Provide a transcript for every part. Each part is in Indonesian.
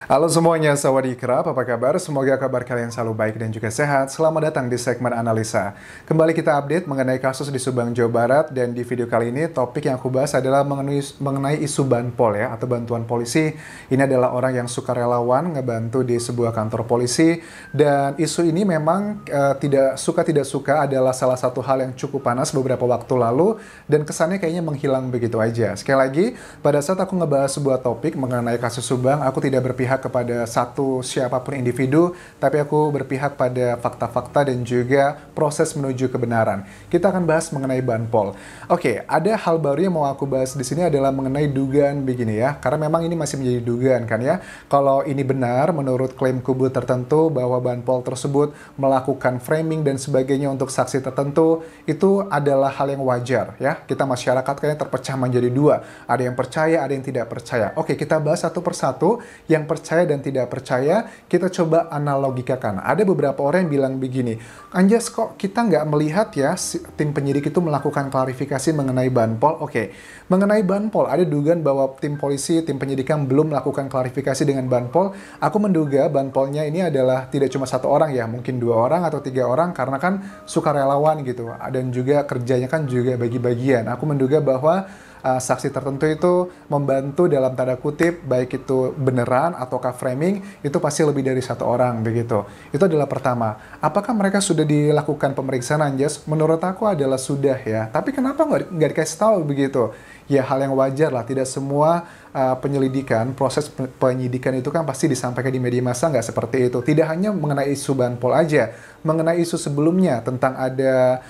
Halo semuanya, sawadee-krap, apa kabar? Semoga kabar kalian selalu baik dan juga sehat. Selamat datang di segmen analisa. Kembali kita update mengenai kasus di Subang, Jawa Barat, dan di video kali ini topik yang aku bahas adalah mengenai isu banpol ya, atau bantuan polisi. Ini adalah orang yang sukarelawan ngebantu di sebuah kantor polisi, dan isu ini memang tidak suka adalah salah satu hal yang cukup panas beberapa waktu lalu, dan kesannya kayaknya menghilang begitu aja. Sekali lagi, pada saat aku ngebahas sebuah topik mengenai kasus Subang, aku tidak berpihak kepada satu siapapun individu, tapi aku berpihak pada fakta-fakta dan juga proses menuju kebenaran. Kita akan bahas mengenai banpol. Oke, ada hal baru yang mau aku bahas di sini adalah mengenai dugaan begini ya, karena memang ini masih menjadi dugaan kan ya. Kalau ini benar menurut klaim kubu tertentu bahwa banpol tersebut melakukan framing dan sebagainya untuk saksi tertentu, itu adalah hal yang wajar ya. Kita masyarakat kayaknya terpecah menjadi dua. Ada yang percaya, ada yang tidak percaya. Oke, kita bahas satu persatu. Yang percaya dan tidak percaya, kita coba analogikakan. Ada beberapa orang yang bilang begini, Anjas kok kita nggak melihat ya tim penyidik itu melakukan klarifikasi mengenai banpol? Oke, mengenai banpol, ada dugaan bahwa tim polisi, tim penyidikan belum melakukan klarifikasi dengan banpol. Aku menduga banpolnya ini adalah tidak cuma satu orang ya, mungkin 2 orang atau 3 orang, karena kan sukarelawan gitu. Dan juga kerjanya kan juga bagi-bagian. Aku menduga bahwa saksi tertentu itu membantu dalam tanda kutip, baik itu beneran ataukah framing, itu pasti lebih dari 1 orang begitu. Itu adalah pertama. Apakah mereka sudah dilakukan pemeriksaan, Anjas? Menurut aku adalah sudah ya. Tapi kenapa nggak dikasih tahu begitu? Ya hal yang wajar lah, tidak semua penyelidikan, proses penyidikan itu kan pasti disampaikan di media massa, nggak seperti itu. Tidak hanya mengenai isu banpol aja, mengenai isu sebelumnya tentang ada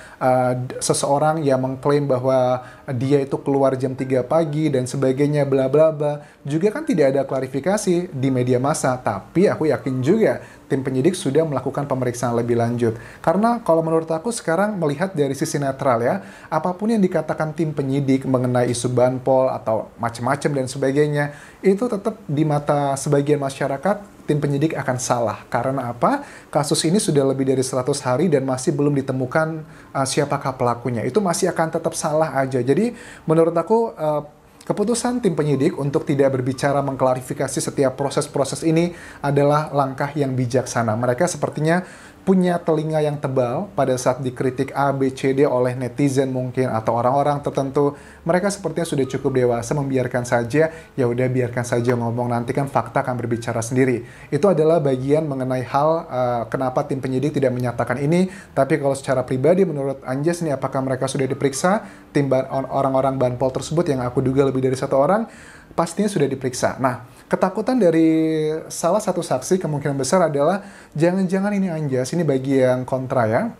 seseorang yang mengklaim bahwa dia itu keluar jam 3 pagi dan sebagainya, bla bla bla. Juga kan tidak ada klarifikasi di media massa, tapi aku yakin juga tim penyidik sudah melakukan pemeriksaan lebih lanjut. Karena kalau menurut aku sekarang melihat dari sisi netral ya, apapun yang dikatakan tim penyidik mengenai isu banpol atau macam-macam dan sebagainya, itu tetap di mata sebagian masyarakat tim penyidik akan salah. Karena apa? Kasus ini sudah lebih dari 100 hari dan masih belum ditemukan siapakah pelakunya. Itu masih akan tetap salah aja. Jadi menurut aku keputusan tim penyidik untuk tidak berbicara mengklarifikasi setiap proses-proses ini adalah langkah yang bijaksana. Mereka sepertinya punya telinga yang tebal pada saat dikritik A, B, C, D oleh netizen mungkin atau orang-orang tertentu. Mereka sepertinya sudah cukup dewasa membiarkan saja, ya udah biarkan saja ngomong, nanti kan fakta akan berbicara sendiri. Itu adalah bagian mengenai hal kenapa tim penyidik tidak menyatakan ini. Tapi kalau secara pribadi menurut Anjas nih, apakah mereka sudah diperiksa? Tim orang-orang banpol tersebut yang aku duga lebih dari 1 orang, pastinya sudah diperiksa. Nah, ketakutan dari salah satu saksi kemungkinan besar adalah jangan-jangan ini Anjas, ini bagi yang kontra ya,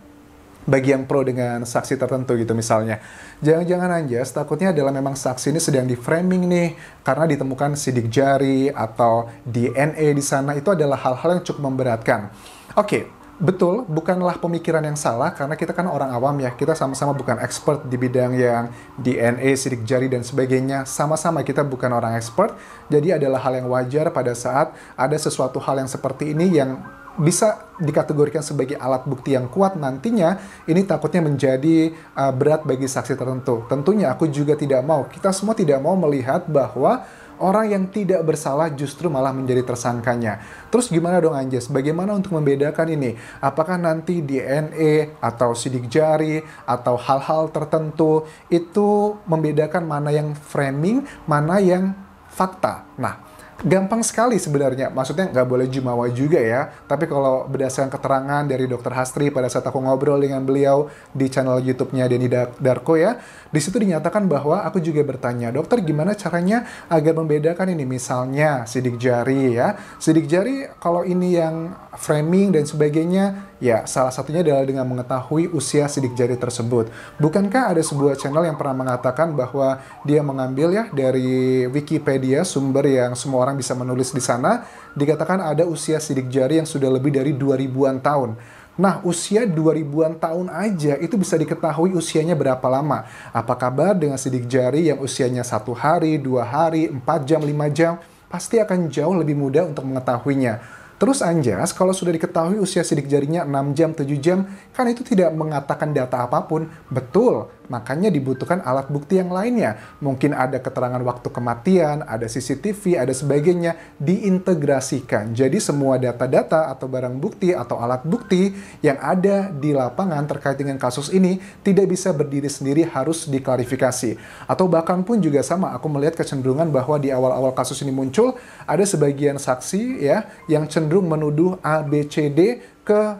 bagi yang pro dengan saksi tertentu gitu misalnya. Jangan-jangan Anjas takutnya adalah memang saksi ini sedang di framing nih karena ditemukan sidik jari atau DNA di sana. Itu adalah hal-hal yang cukup memberatkan. Oke, betul, bukanlah pemikiran yang salah karena kita kan orang awam ya, kita sama-sama bukan expert di bidang yang DNA, sidik jari dan sebagainya, sama-sama kita bukan orang expert, jadi adalah hal yang wajar pada saat ada sesuatu hal yang seperti ini yang bisa dikategorikan sebagai alat bukti yang kuat nantinya, ini takutnya menjadi berat bagi saksi tertentu. Tentunya aku juga tidak mau, kita semua tidak mau melihat bahwa orang yang tidak bersalah justru malah menjadi tersangkanya. Terus gimana dong Anjas? Bagaimana untuk membedakan ini? Apakah nanti DNA atau sidik jari atau hal-hal tertentu itu membedakan mana yang framing, mana yang fakta? Nah, gampang sekali sebenarnya, maksudnya nggak boleh jumawa juga ya, tapi kalau berdasarkan keterangan dari Dr. Hastri pada saat aku ngobrol dengan beliau di channel YouTube-nya Denny Darko ya, di situ dinyatakan bahwa aku juga bertanya, dokter gimana caranya agar membedakan ini, misalnya sidik jari ya, sidik jari kalau ini yang framing dan sebagainya, ya salah satunya adalah dengan mengetahui usia sidik jari tersebut. Bukankah ada sebuah channel yang pernah mengatakan bahwa dia mengambil ya dari Wikipedia, sumber yang semua orang bisa menulis di sana, dikatakan ada usia sidik jari yang sudah lebih dari 2000-an tahun. Nah, usia 2000-an tahun aja itu bisa diketahui usianya berapa lama. Apa kabar dengan sidik jari yang usianya 1 hari, 2 hari, 4 jam, 5 jam? Pasti akan jauh lebih mudah untuk mengetahuinya. Terus Anjas, kalau sudah diketahui usia sidik jarinya 6 jam, 7 jam, kan itu tidak mengatakan data apapun. Betul, makanya dibutuhkan alat bukti yang lainnya. Mungkin ada keterangan waktu kematian, ada CCTV, ada sebagainya, diintegrasikan. Jadi semua data-data atau barang bukti atau alat bukti yang ada di lapangan terkait dengan kasus ini tidak bisa berdiri sendiri, harus diklarifikasi. Atau bahkan pun juga sama, aku melihat kecenderungan bahwa di awal-awal kasus ini muncul, ada sebagian saksi ya yang cenderung menuduh A, B, C, D ke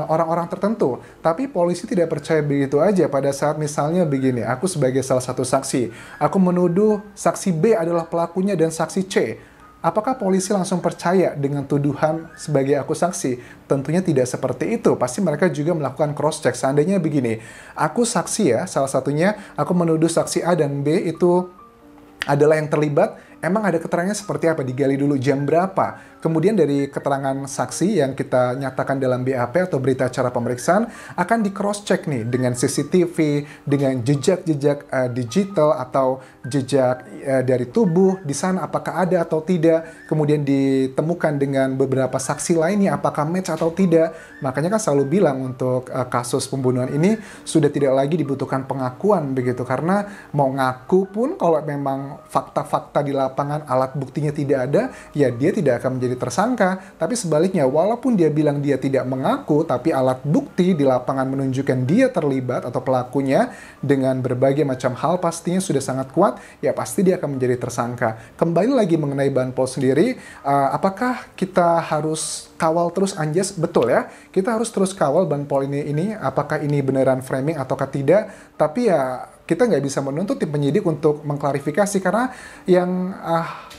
orang-orang tertentu, tapi polisi tidak percaya begitu aja. Pada saat misalnya begini, aku sebagai salah satu saksi, aku menuduh saksi B adalah pelakunya dan saksi C. Apakah polisi langsung percaya dengan tuduhan sebagai aku saksi? Tentunya tidak seperti itu. Pasti mereka juga melakukan cross-check. Seandainya begini, aku saksi ya, salah satunya aku menuduh saksi A dan B itu adalah yang terlibat, emang ada keterangannya seperti apa? Digali dulu jam berapa? Kemudian dari keterangan saksi yang kita nyatakan dalam BAP atau berita acara pemeriksaan akan di cross check nih dengan CCTV, dengan jejak-jejak digital atau jejak dari tubuh di sana apakah ada atau tidak. Kemudian ditemukan dengan beberapa saksi lainnya apakah match atau tidak. Makanya kan selalu bilang untuk kasus pembunuhan ini sudah tidak lagi dibutuhkan pengakuan begitu, karena mau ngaku pun kalau memang fakta-fakta di lapangan alat buktinya tidak ada, ya dia tidak akan menjadi tersangka. Tapi sebaliknya, walaupun dia bilang dia tidak mengaku, tapi alat bukti di lapangan menunjukkan dia terlibat atau pelakunya dengan berbagai macam hal pastinya sudah sangat kuat, ya pasti dia akan menjadi tersangka. Kembali lagi mengenai Banpol sendiri, apakah kita harus kawal terus Anjas? Betul ya, kita harus terus kawal Banpol ini apakah ini beneran framing ataukah tidak. Tapi ya kita nggak bisa menuntut tim penyidik untuk mengklarifikasi, karena yang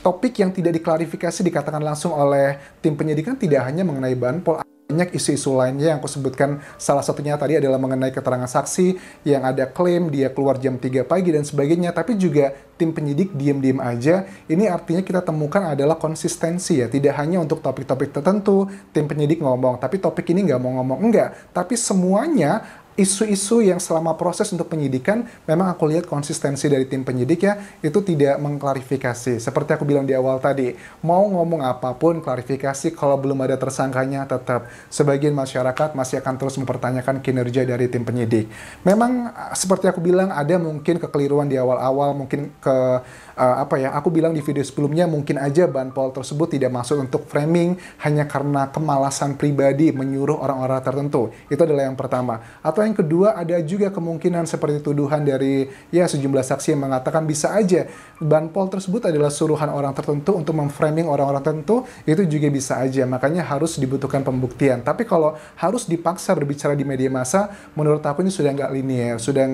topik yang tidak diklarifikasi dikatakan langsung oleh tim penyidik kan tidak hanya mengenai Banpol. Banyak isu-isu lainnya yang aku sebutkan, salah satunya tadi adalah mengenai keterangan saksi yang ada klaim dia keluar jam 3 pagi dan sebagainya, tapi juga tim penyidik diem-diem aja. Ini artinya kita temukan adalah konsistensi ya, tidak hanya untuk topik-topik tertentu tim penyidik ngomong, tapi topik ini nggak mau ngomong, enggak, tapi semuanya isu-isu yang selama proses untuk penyidikan memang aku lihat konsistensi dari tim penyidik ya, itu tidak mengklarifikasi. Seperti aku bilang di awal tadi, mau ngomong apapun klarifikasi, kalau belum ada tersangkanya tetap sebagian masyarakat masih akan terus mempertanyakan kinerja dari tim penyidik. Memang seperti aku bilang ada mungkin kekeliruan di awal-awal, mungkin aku bilang di video sebelumnya, mungkin aja Banpol tersebut tidak masuk untuk framing hanya karena kemalasan pribadi menyuruh orang-orang tertentu. Itu adalah yang pertama. Atau yang kedua, ada juga kemungkinan seperti tuduhan dari ya sejumlah saksi yang mengatakan bisa aja Banpol tersebut adalah suruhan orang tertentu untuk memframing orang-orang tertentu, itu juga bisa aja. Makanya harus dibutuhkan pembuktian. Tapi kalau harus dipaksa berbicara di media massa, menurut aku ini sudah nggak linear, sudah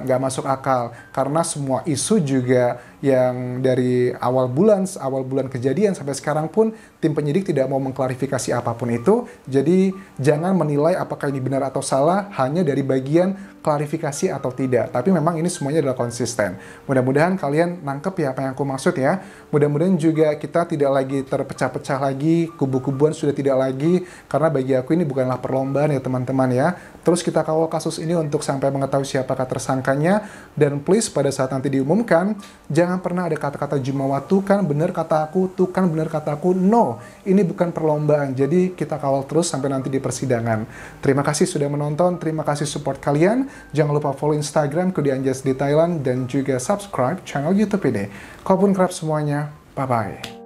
nggak masuk akal. Karena semua isu juga yang dari awal bulan kejadian sampai sekarang pun tim penyidik tidak mau mengklarifikasi apapun itu. Jadi jangan menilai apakah ini benar atau salah hanya dari bagian klarifikasi atau tidak. Tapi memang ini semuanya adalah konsisten. Mudah-mudahan kalian nangkep ya apa yang aku maksud ya. Mudah-mudahan juga kita tidak lagi terpecah-pecah lagi, kubu-kubuan sudah tidak lagi, karena bagi aku ini bukanlah perlombaan ya teman-teman ya. Terus kita kawal kasus ini untuk sampai mengetahui siapakah tersangkanya, dan please pada saat nanti diumumkan, jangan pernah ada kata-kata jumawa, tuh kan bener kata aku, tuh kan bener kata aku. No, ini bukan perlombaan. Jadi kita kawal terus sampai nanti di persidangan. Terima kasih sudah menonton, terima kasih support kalian. Jangan lupa follow Instagram Kudi Anjas di Thailand dan juga subscribe channel YouTube ini. Kalaupun kerap semuanya, bye-bye.